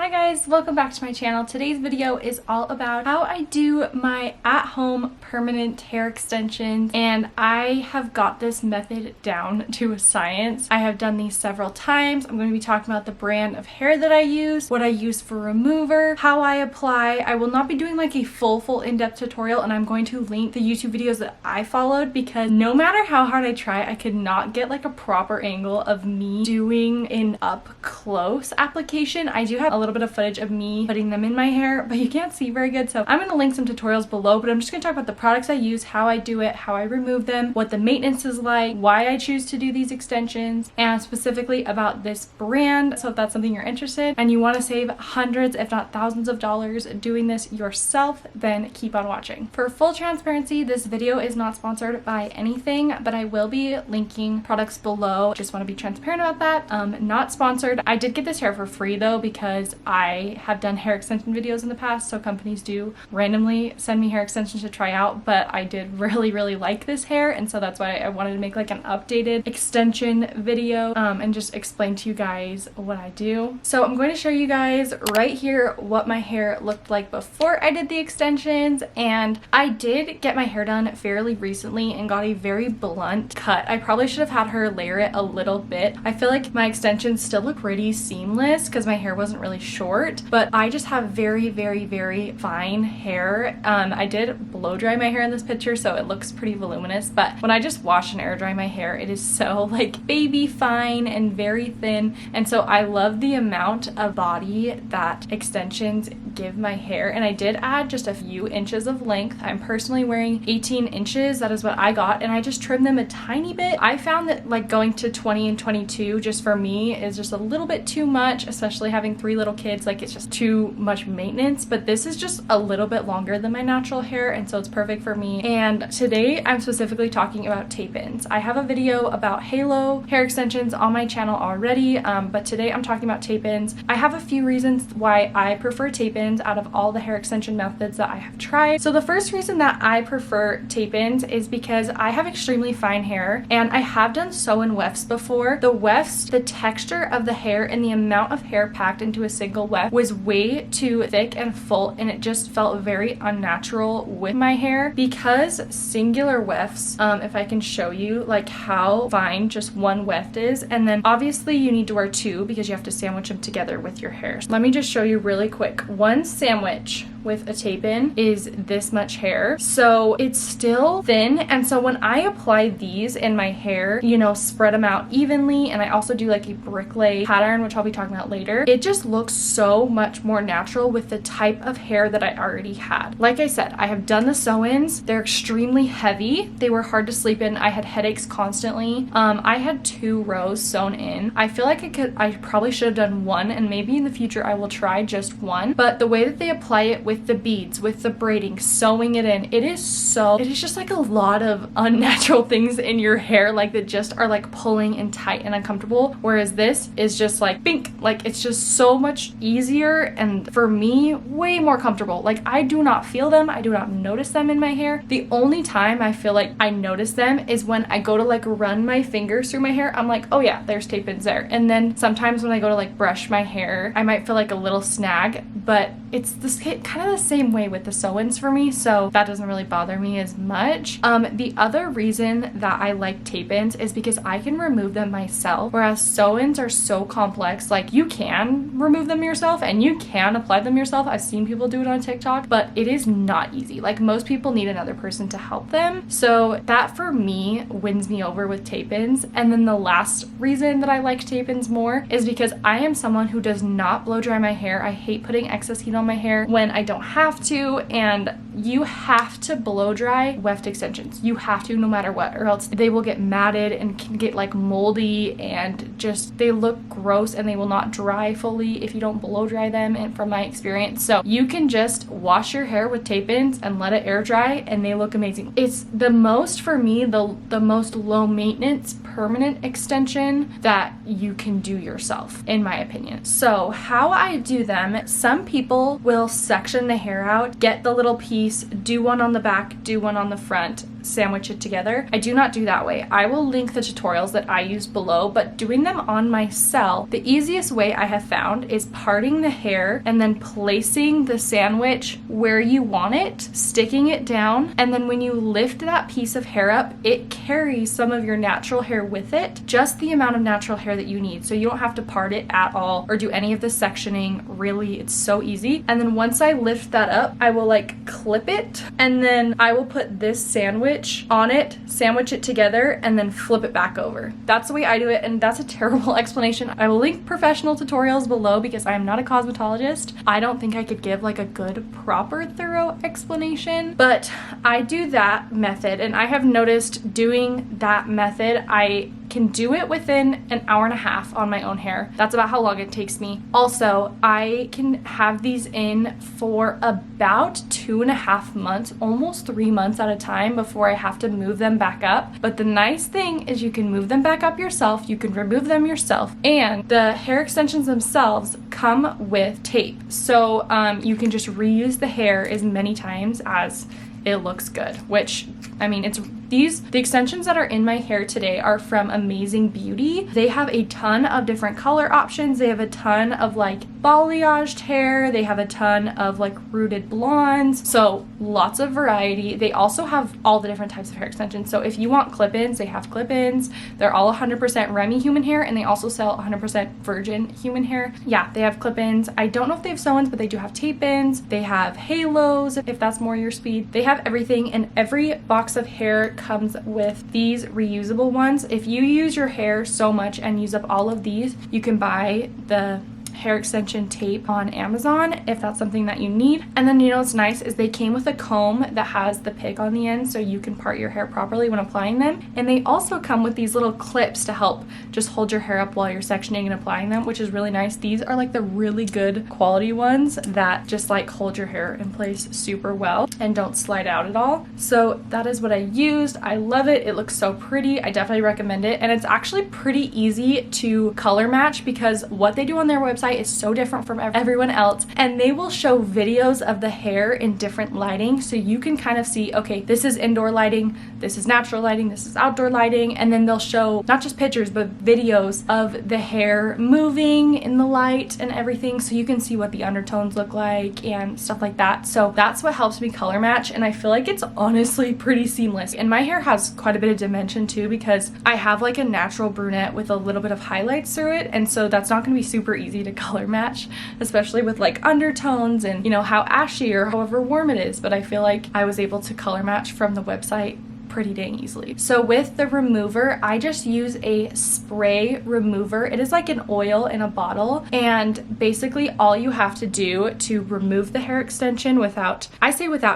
Hi guys, welcome back to my channel. Today's video is all about how I do my at-home permanent hair extensions, and I have got this method down to a science. I have done these several times. I'm going to be talking about the brand of hair that I use, what I use for remover, how I apply. I will not be doing like a full in-depth tutorial, and I'm going to link the YouTube videos that I followed because no matter how hard I try, I could not get like a proper angle of me doing an up-close application. I do have a little bit of footage of me putting them in my hair, but you can't see very good, so I'm going to link some tutorials below. But I'm just going to talk about the products I use, how I do it, how I remove them, what the maintenance is like, why I choose to do these extensions, and specifically about this brand. So if that's something you're interested and you want to save hundreds if not thousands of dollars doing this yourself, then keep on watching. For full transparency, this video is not sponsored by anything, but I will be linking products below. Just want to be transparent about that. Not sponsored. I did get this hair for free though, because I have done hair extension videos in the past, so companies do randomly send me hair extensions to try out, but I did really like this hair, and so that's why I wanted to make like an updated extension video and just explain to you guys what I do. So I'm going to show you guys right here what my hair looked like before I did the extensions, and I did get my hair done fairly recently and got a very blunt cut. I probably should have had her layer it a little bit. I feel like my extensions still look pretty seamless because my hair wasn't really short, but I just have very fine hair. I did blow dry my hair in this picture, so it looks pretty voluminous, but when I just wash and air dry my hair, it is so like baby fine and very thin, and so I love the amount of body that extensions give my hair. And I did add just a few inches of length. I'm personally wearing 18 inches. That is what I got, and I just trimmed them a tiny bit. I found that like going to 20 and 22 just for me is just a little bit too much, especially having 3 little kids. Like, it's just too much maintenance, but this is just a little bit longer than my natural hair, and so it's perfect for me. And today I'm specifically talking about tape-ins. I have a video about halo hair extensions on my channel already, but today I'm talking about tape-ins. I have a few reasons why I prefer tape-ins out of all the hair extension methods that I have tried. So the first reason that I prefer tape-ins is because I have extremely fine hair, and I have done sew-in wefts before. The wefts, the texture of the hair and the amount of hair packed into a single weft was way too thick and full, and it just felt very unnatural with my hair. Because singular wefts, if I can show you like how fine just one weft is, and then obviously you need to wear 2 because you have to sandwich them together with your hair. Let me just show you really quick. One sandwich with a tape-in is this much hair, so it's still thin, and so when I apply these in my hair, you know, spread them out evenly, and I also do like a bricklay pattern, which I'll be talking about later, it just looks so much more natural with the type of hair that I already had. Like I said, I have done the sew-ins. They're extremely heavy. They were hard to sleep in. I had headaches constantly. I had 2 rows sewn in. I feel like I probably should have done 1, and maybe in the future I will try just 1, but the way that they apply it with the beads, with the braiding, sewing it in, it is just like a lot of unnatural things in your hair, like that just are like pulling and tight and uncomfortable, whereas this is just like bink, like it's just so much easier, and for me way more comfortable. Like, I do not feel them, I do not notice them in my hair. The only time I feel like I notice them is when I go to like run my fingers through my hair. I'm like, oh yeah, there's tape-ins there. And then sometimes when I go to like brush my hair, I might feel like a little snag, but it's this kind of the same way with the sew-ins for me, so that doesn't really bother me as much. The other reason that I like tape-ins is because I can remove them myself, whereas sew-ins are so complex. Like, you can remove them yourself and you can apply them yourself. I've seen people do it on TikTok, but it is not easy. Like, most people need another person to help them, so that for me wins me over with tape-ins. And then the last reason that I like tape-ins more is because I am someone who does not blow dry my hair. I hate putting excess heat on my hair when I don't have to, and you have to blow dry weft extensions. You have to, no matter what, or else they will get matted and can get like moldy, and just they look gross, and they will not dry fully if you don't blow dry them, and from my experience. So you can just wash your hair with tape-ins and let it air dry, and they look amazing. It's the most, for me, the most low maintenance permanent extension that you can do yourself, in my opinion. So how I do them, some people will section the hair out, get the little piece, do one on the back, do one on the front. sandwich it together. I do not do that way. I will link the tutorials that I use below, but doing them on myself, the easiest way I have found is parting the hair and then placing the sandwich where you want it, sticking it down, and then when you lift that piece of hair up, it carries some of your natural hair with it, just the amount of natural hair that you need. So you don't have to part it at all or do any of the sectioning. Really, it's so easy. And then once I lift that up, I will like clip it, and then I will put this sandwich on it, sandwich it together, and then flip it back over. That's the way I do it, and that's a terrible explanation. I will link professional tutorials below because I am not a cosmetologist. I don't think I could give like a good, proper, thorough explanation, but I do that method, and I have noticed doing that method, I can do it within an hour and a half on my own hair. That's about how long it takes me. Also, I can have these in for about 2.5 months, almost 3 months at a time before I have to move them back up. But the nice thing is you can move them back up yourself, you can remove them yourself, and the hair extensions themselves come with tape. So you can just reuse the hair as many times as it looks good, which, I mean, the extensions that are in my hair today are from Amazing Beauty. They have a ton of different color options. They have a ton of like balayaged hair. They have a ton of like rooted blondes. So lots of variety. They also have all the different types of hair extensions. So if you want clip-ins, they have clip-ins. They're all 100% Remy human hair, and they also sell 100% virgin human hair. Yeah, they have clip-ins. I don't know if they have sew-ins, but they do have tape-ins. They have halos if that's more your speed. They have everything, and every box of hair comes with these reusable ones. If you use your hair so much and use up all of these, you can buy the hair extension tape on Amazon if that's something that you need. And then, you know what's nice is they came with a comb that has the pick on the end so you can part your hair properly when applying them. And they also come with these little clips to help just hold your hair up while you're sectioning and applying them, which is really nice. These are like the really good quality ones that just like hold your hair in place super well and don't slide out at all. So that is what I used. I love it. It looks so pretty. I definitely recommend it. And it's actually pretty easy to color match because what they do on their website is so different from everyone else, and they will show videos of the hair in different lighting, so you can kind of see, okay, this is indoor lighting, this is natural lighting, this is outdoor lighting, and then they'll show not just pictures but videos of the hair moving in the light and everything, so you can see what the undertones look like and stuff like that. So that's what helps me color match, and I feel like it's honestly pretty seamless. And my hair has quite a bit of dimension too because I have like a natural brunette with a little bit of highlights through it, and so that's not going to be super easy to color match, especially with like undertones and, you know, how ashy or however warm it is. But I feel like I was able to color match from the website pretty dang easily. So with the remover, I just use a spray remover. It is like an oil in a bottle, and basically all you have to do to remove the hair extension without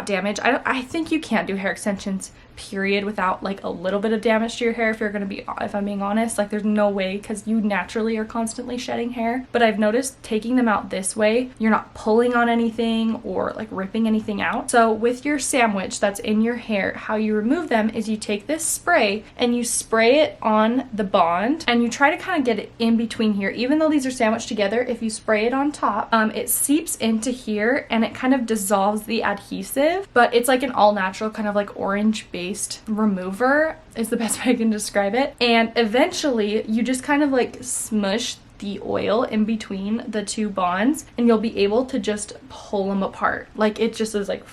damage. I think you can't do hair extensions period without like a little bit of damage to your hair if I'm being honest. Like there's no way, because you naturally are constantly shedding hair. But I've noticed taking them out this way, you're not pulling on anything or like ripping anything out. So with your sandwich that's in your hair, how you remove them is you take this spray and you spray it on the bond, and you try to kind of get it in between here. Even though these are sandwiched together, if you spray it on top, it seeps into here and it kind of dissolves the adhesive. But it's like an all natural kind of like orange based remover is the best way I can describe it. And eventually you just kind of like smush the oil in between the two bonds and you'll be able to just pull them apart. Like it just is like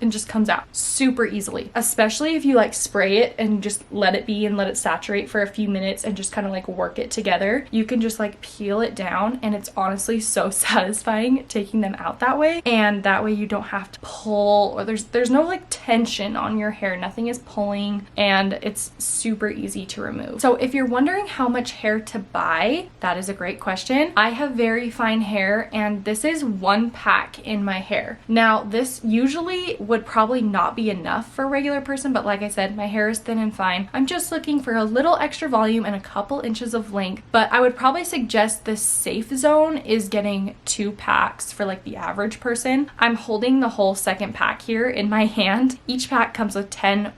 and just comes out super easily, especially if you like spray it and just let it be and let it saturate for a few minutes and just kind of like work it together. You can just like peel it down, and it's honestly so satisfying taking them out that way. And that way you don't have to pull, or there's no like tension on your hair. Nothing is pulling, and it's super easy to remove. So if you're wondering how much hair to buy, that is a great question. I have very fine hair, and this is 1 pack in my hair. Now this usually would probably not be enough for a regular person, but like I said, my hair is thin and fine. I'm just looking for a little extra volume and a couple inches of length, but I would probably suggest the safe zone is getting 2 packs for like the average person. I'm holding the whole second pack here in my hand. Each pack comes with 10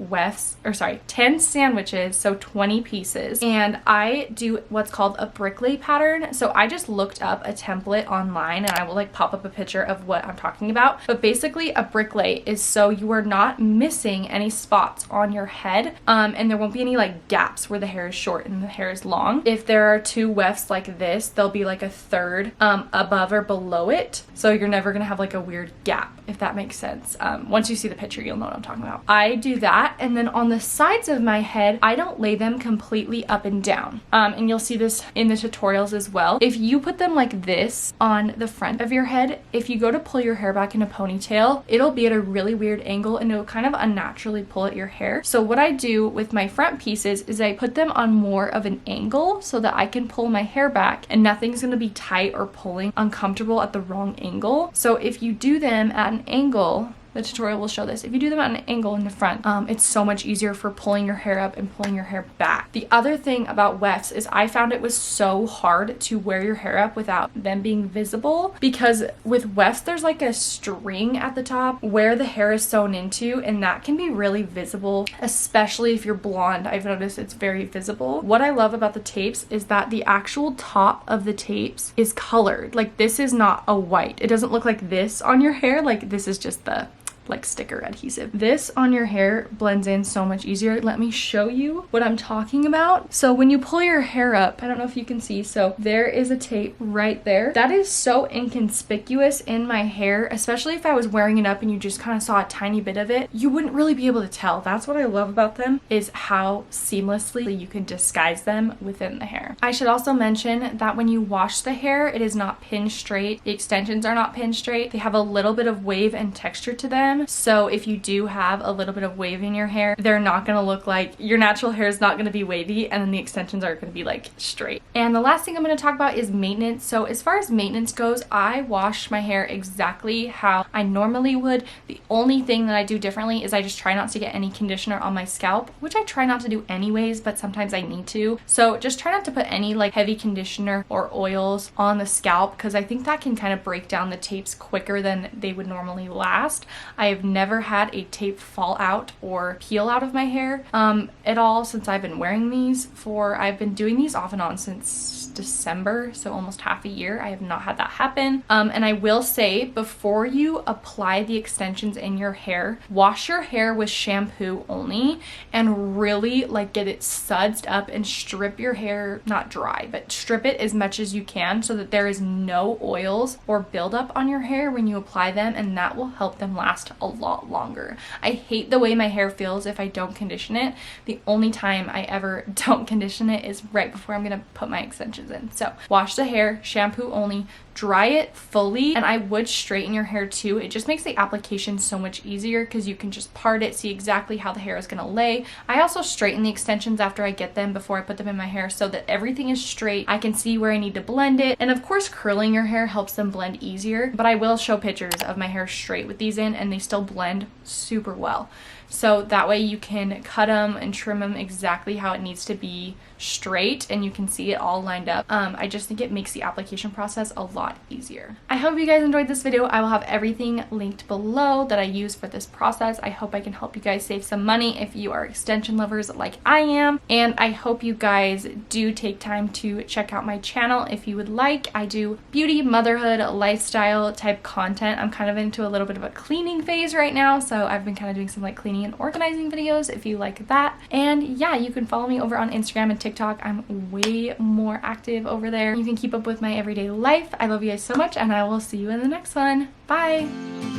sandwiches, so 20 pieces. And I do what's called a bricklay pattern. So I just looked up a template online, and I will like pop up a picture of what I'm talking about. But basically a bricklay is so you are not missing any spots on your head, and there won't be any like gaps where the hair is short and the hair is long. If there are two wefts like this, there'll be like a third above or below it, so you're never gonna have like a weird gap, if that makes sense. Once you see the picture, you'll know what I'm talking about. I do that, and then on the sides of my head, I don't lay them completely up and down, and you'll see this in the tutorials as well. If you put them like this on the front of your head, if you go to pull your hair back in a ponytail, it'll be at a really weird angle and it'll kind of unnaturally pull at your hair. So what I do with my front pieces is I put them on more of an angle so that I can pull my hair back and nothing's going to be tight or pulling uncomfortable at the wrong angle. So if you do them at an angle, the tutorial will show this. If you do them at an angle in the front, it's so much easier for pulling your hair up and pulling your hair back. The other thing about wefts is I found it was so hard to wear your hair up without them being visible, because with wefts there's like a string at the top where the hair is sewn into, and that can be really visible, especially if you're blonde. I've noticed it's very visible. What I love about the tapes is that the actual top of the tapes is colored. Like, this is not a white. It doesn't look like this on your hair. Like, this is just the like sticker adhesive. This on your hair blends in so much easier. Let me show you what I'm talking about. So when you pull your hair up, I don't know if you can see, so there is a tape right there. That is so inconspicuous in my hair, especially if I was wearing it up and you just kind of saw a tiny bit of it. You wouldn't really be able to tell. That's what I love about them, is how seamlessly you can disguise them within the hair. I should also mention that when you wash the hair, it is not pinned straight. The extensions are not pinned straight. They have a little bit of wave and texture to them. So if you do have a little bit of wave in your hair, they're not going to look like, your natural hair is not going to be wavy, and then the extensions are going to be like straight. And the last thing I'm going to talk about is maintenance. So as far as maintenance goes, I wash my hair exactly how I normally would. The only thing that I do differently is I just try not to get any conditioner on my scalp, which I try not to do anyways, but sometimes I need to. So just try not to put any like heavy conditioner or oils on the scalp, because I think that can kind of break down the tapes quicker than they would normally last. I have never had a tape fall out or peel out of my hair at all since I've been wearing these I've been doing these off and on since December, so almost half a year. I have not had that happen. And I will say, before you apply the extensions in your hair, wash your hair with shampoo only and really like get it sudsed up and strip your hair, not dry, but strip it as much as you can so that there is no oils or buildup on your hair when you apply them, and that will help them last a lot longer. I hate the way my hair feels if I don't condition it. The only time I ever don't condition it is right before I'm gonna put my extensions in. So wash the hair, shampoo only, dry it fully, and I would straighten your hair too. It just makes the application so much easier because you can just part it, see exactly how the hair is gonna lay. I also straighten the extensions after I get them before I put them in my hair so that everything is straight. I can see where I need to blend it, and of course curling your hair helps them blend easier, but I will show pictures of my hair straight with these in and they still blend super well. So that way you can cut them and trim them exactly how it needs to be straight, and you can see it all lined up. I just think it makes the application process a lot easier. I hope you guys enjoyed this video. I will have everything linked below that I use for this process. I hope I can help you guys save some money if you are extension lovers like I am, and I hope you guys do take time to check out my channel if you would like. I do beauty, motherhood, lifestyle type content. I'm kind of into a little bit of a cleaning phase right now, so I've been kind of doing some like cleaning and organizing videos if you like that. And yeah, you can follow me over on Instagram and TikTok. I'm way more active over there. You can keep up with my everyday life. I love you guys so much, and I will see you in the next one. Bye!